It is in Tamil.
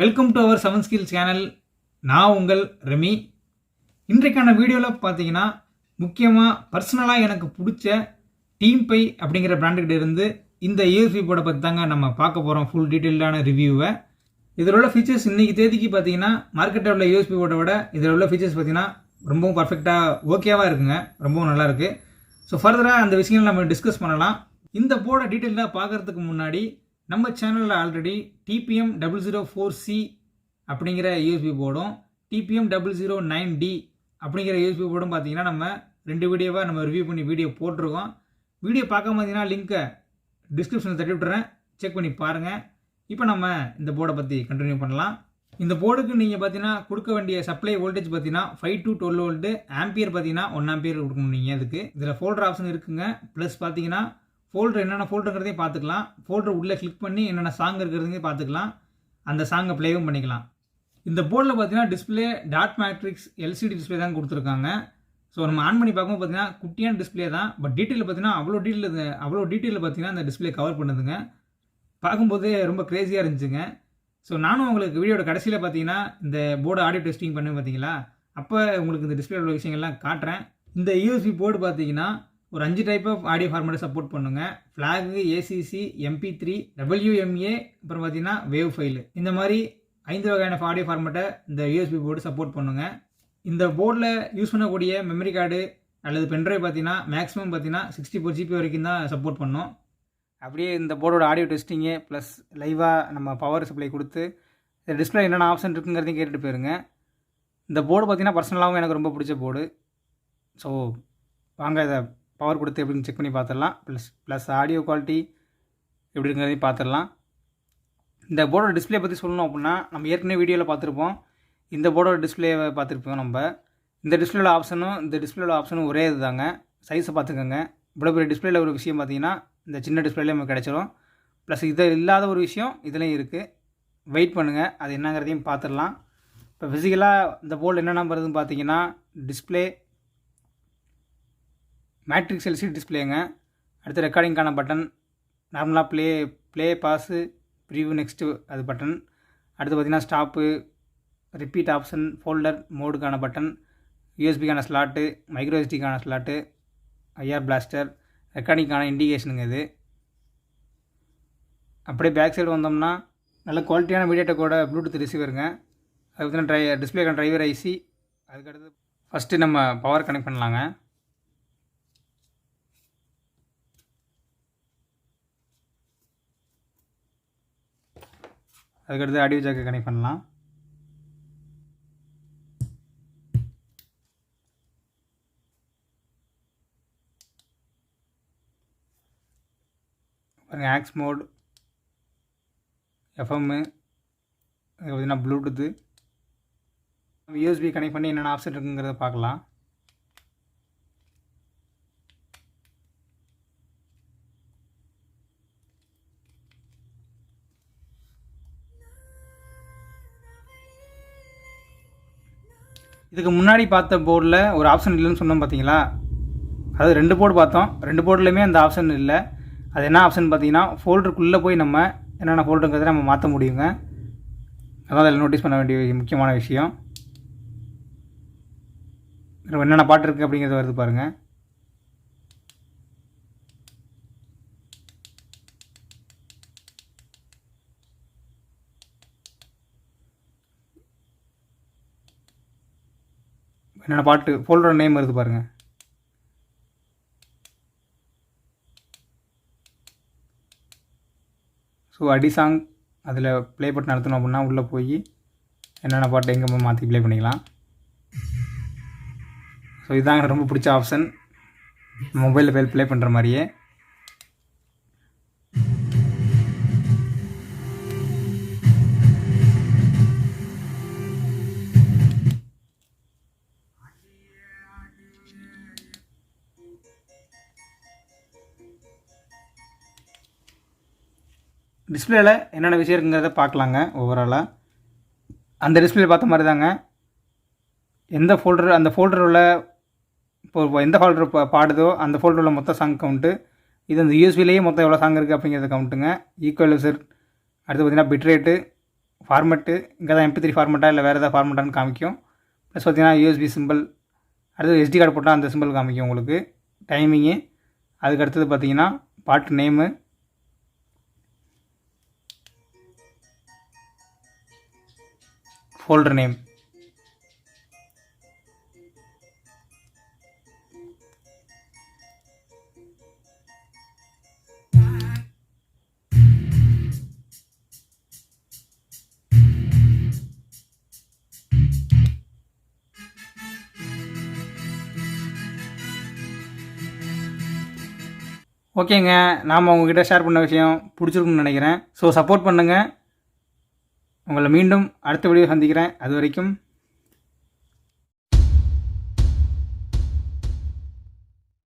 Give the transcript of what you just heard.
Welcome to our 7 skill channel. நான் உங்கள் ரெமி. இன்றைக்கான வீடியோவில் பார்த்தீங்கன்னா முக்கியமாக பர்சனலாக எனக்கு பிடிச்ச டீம் பை அப்படிங்கிற பிராண்டுக்கிட்ட இருந்து இந்த யூஎஸ்பி போர்டை பற்றி தாங்க நம்ம பார்க்க போகிறோம். ஃபுல் டீட்டெயில்டான ரிவ்யூவை. இதில் உள்ள ஃபீச்சர்ஸ் இன்றைக்கி தேதிக்கு பார்த்தீங்கன்னா மார்க்கெட்டில் உள்ள யூஎஸ்பி போர்டை விட இதில் உள்ள ஃபீச்சர்ஸ் பார்த்தீங்கன்னா ரொம்பவும் பர்ஃபெக்டாக ஓகேவாக இருக்குங்க. ரொம்பவும் நல்லாயிருக்கு. ஸோ ஃபர்தராக அந்த விஷயங்கள் நம்ம டிஸ்கஸ் பண்ணலாம். இந்த போர்டை டீட்டெயிலாக பார்க்குறதுக்கு முன்னாடி நம்ம சேனலில் ஆல்ரெடி TPM006C அப்படிங்கிற யூஎஸ்பி போர்டும் TPM009D அப்படிங்கிற யூஎஸ்பி போர்டும் பார்த்தீங்கன்னா நம்ம 2 வீடியோவாக நம்ம ரிவ்யூ பண்ணி வீடியோ போட்டிருக்கோம். வீடியோ பார்க்க பார்த்தீங்கன்னா லிங்க்கை டிஸ்கிரிப்ஷனில் தட்டி விட்டுறேன், செக் பண்ணி பாருங்கள். இப்போ நம்ம இந்த போர்டை பற்றி கண்டினியூ பண்ணலாம். இந்த போர்டுக்கு நீங்கள் பார்த்தீங்கன்னா கொடுக்க வேண்டிய சப்ளை வோல்டேஜ் பார்த்தீங்கன்னா 5 to 12 வோல்ட்டு, ஆம்பியர் பார்த்தீங்கன்னா 1 ஆம்பியர் கொடுக்கணும். நீங்கள் அதுக்கு இதில் ஃபோல்டர் ஆப்ஷன் இருக்குங்க. ப்ளஸ் பார்த்தீங்கன்னா ஃபோல்டர் என்னென்ன ஃபோல்டருங்கிறதையும் பார்த்துக்கலாம். ஃபோல்டர் உள்ளே கிளிக் பண்ணி என்னென்ன சாங் இருக்கிறதையும் பார்த்துக்கலாம். அந்த சாங்கை ப்ளேவும் பண்ணிக்கலாம். இந்த போர்டில் பார்த்தீங்கன்னா display dot matrix LCD display தான் கொடுத்துருக்காங்க. ஸோ நம்ம ஆன் பண்ணி பார்க்கும்போது பார்த்தீங்கன்னா குட்டியான டிஸ்பிளே தான். பட் டீட்டெயில் பார்த்தீங்கன்னா அவ்வளோ டீட்டெயில் பார்த்தீங்கன்னா அந்த டிஸ்பிளே கவர் பண்ணுதுங்க. பார்க்கும்போதே ரொம்ப க்ரேஸியாக இருந்துச்சுங்க. ஸோ நானும் உங்களுக்கு வீடியோட கடைசியில் பார்த்தீங்கன்னா இந்த போர்டு ஆடியோ டெஸ்டிங் பண்ணி பார்த்தீங்களா, அப்போ உங்களுக்கு இந்த டிஸ்பிளே உள்ள விஷயங்கள்லாம் காட்டுறேன். இந்த யூஎஸ்பி போர்டு பார்த்தீங்கன்னா ஒரு 5 டைப் ஆஃப் ஆடியோ ஃபார்மேட்டை சப்போர்ட் பண்ணுங்க. ஃப்ளாகு, ஏசிசி, MP3, WMA, அப்புறம் பார்த்தீங்கன்னா வேவ் ஃபைலு. இந்த மாதிரி 5 வகையான ஆடியோ ஃபார்மேட்டை இந்த யூஎஸ்பி போர்டு சப்போர்ட் பண்ணுங்க. இந்த போர்டில் யூஸ் பண்ணக்கூடிய மெமரி கார்டு அல்லது பென்ட்ரைவ் பார்த்தீங்கன்னா மேக்ஸிமம் பார்த்தீங்கன்னா 64 GB வரைக்கும் தான் சப்போர்ட் பண்ணும். அப்படியே இந்த போர்டோட ஆடியோ டெஸ்டிங்கு ப்ளஸ் லைவாக நம்ம பவர் சப்ளை கொடுத்து இந்த டிஸ்பிளே என்னென்ன ஆப்ஷன் இருக்குங்கிறதையும் கேட்டுட்டு போயிருங்க. இந்த போர்டு பார்த்தீங்கன்னா பர்சனலாகவும் எனக்கு ரொம்ப பிடிச்ச போர்டு. ஸோ வாங்க இதை பவர் கொடுத்து எப்படின்னு செக் பண்ணி பார்த்துடலாம். ப்ளஸ் ஆடியோ குவாலிட்டி எப்படி இருக்கிறதையும் பார்த்துடலாம். இந்த போர்டோட டிஸ்பிளே பற்றி சொல்லணும் அப்படின்னா நம்ம ஏற்கனவே வீடியோவில் பார்த்துருப்போம். இந்த போர்டோட டிஸ்பிளேவை பார்த்துருப்போம் நம்ம. இந்த டிஸ்பிளேயோட ஆப்ஷனும் ஒரே இது தாங்க. சைஸை பார்த்துக்கோங்க. இவ்வளோ பெரிய டிஸ்பிளேயில் ஒரு விஷயம் பார்த்தீங்கன்னா இந்த சின்ன டிஸ்பிளேல நமக்கு கிடச்சிரும். ப்ளஸ் இது இல்லாத ஒரு விஷயம் இதுலேயும் இருக்குது. வெயிட் பண்ணுங்கள், அது என்னங்கிறதையும் பார்த்துடலாம். இப்போ ஃபிசிக்கலாக இந்த போர்டு என்னென்ன வருதுன்னு பார்த்தீங்கன்னா டிஸ்பிளே மேட்ரிக்ஸ் எல்சிடி டிஸ்பிளேங்க. அடுத்து ரெக்கார்டிங்கான பட்டன், நார்மலாக ப்ளே பாஸு, ப்ரிவ்யூ நெக்ஸ்ட்டு அது பட்டன். அடுத்து பார்த்திங்கன்னா ஸ்டாப்பு, ரிப்பீட் ஆப்ஷன், ஃபோல்டர் மோடுக்கான பட்டன், யூஎஸ்பிக்கான ஸ்லாட்டு, மைக்ரோ எஸ்டிக்கான ஸ்லாட்டு, ஐஆர் பிளாஸ்டர், ரெக்கார்டிங்கான இண்டிகேஷனுங்க இது. அப்படியே பேக் சைடு வந்தோம்னா நல்ல குவாலிட்டியான மீடியாடெக்கோட ப்ளூடூத் ரிசீவருங்க. அது பார்த்தீங்கன்னா டிஸ்பிளேக்கான டிரைவர் ஐசி. அதுக்கடுத்து ஃபஸ்ட்டு நம்ம பவர் கனெக்ட் பண்ணலாங்க. அதுக்கடுத்து ஆடியோ ஜாக்கை கனெக்ட் பண்ணலாம். பாருங்கள், ஆக்ஸ் மோட், எஃப்எம்மு, அது பார்த்தீங்கன்னா ப்ளூடூத்து. யூஎஸ்பி கனெக்ட் பண்ணி என்னென்ன ஆப்ஷன் இருக்குங்கிறத பார்க்கலாம். இதுக்கு முன்னாடி பார்த்த போர்டில் ஒரு ஆப்ஷன் இல்லைன்னு சொன்னோம் பார்த்தீங்களா, அது 2 போர்டு பார்த்தோம். 2 போர்டுலையுமே அந்த ஆப்ஷன் இல்லை. அது என்ன ஆப்ஷன் பார்த்தீங்கன்னா ஃபோல்டருக்குள்ளே போய் நம்ம என்னென்ன ஃபோல்டருங்கிறத நம்ம மாற்ற முடியுங்க. அதான் அதில் நோட்டீஸ் பண்ண வேண்டிய முக்கியமான விஷயம். என்னென்ன பாட்டு இருக்குது அப்படிங்கிறது வருது பாருங்கள். என்னென்ன பாட்டு ஃபோல்டரோட நேம் வருது பாருங்கள். ஸோ அடி சாங் அதில் ப்ளே பட்டன் நடத்தணும் அப்படின்னா உள்ளே போய் என்னென்ன பாட்டு எங்கே மாற்றி ப்ளே பண்ணிக்கலாம். ஸோ இதுதாங்க எனக்கு ரொம்ப பிடிச்ச ஆப்ஷன், மொபைலில் ப்ளே பண்ணுற மாதிரியே. டிஸ்பிளேயில் என்னென்ன விஷயம் இருக்குங்கிறத பார்க்கலாங்க. ஓவராலாக அந்த டிஸ்பிளே பார்த்த மாதிரி தாங்க. அந்த ஃபோல்டர் உள்ள இப்போ எந்த ஃபோல்டர் பாடுதோ அந்த ஃபோல்டர் உள்ள மொத்த சாங் கவுண்ட்டு, இது அந்த யூஎஸ்பிலேயே மொத்தம் எவ்வளோ சாங் இருக்குது அப்படிங்கிறத கவுண்ட்டுங்க. ஈக்குவலைசர், அடுத்து பார்த்திங்கன்னா பிட்ரேட்டு, ஃபார்மெட்டு இங்கே தான் MP3 ஃபார்மெட்டாக இல்லை வேறு எதாவது ஃபார்மெட்டான்னு காமிக்கும். ப்ளஸ் பார்த்தீங்கன்னா USB சிம்பிள், அடுத்தது SD கார்டு போட்டால் அந்த சிம்பிள் காமிக்கும் உங்களுக்கு. டைமிங்கு, அதுக்கு அடுத்தது பார்த்தீங்கன்னா பாட்டு நேமு, ஃபோல்டர் நேம். ஓகேங்க, நாம் உங்ககிட்ட ஷேர் பண்ண விஷயம் பிடிச்சிருக்குன்னு நினைக்கிறேன். ஸோ சப்போர்ட் பண்ணுங்கள். உங்களை மீண்டும் அடுத்த வீடியோ சந்திக்கிறேன். அது வரைக்கும்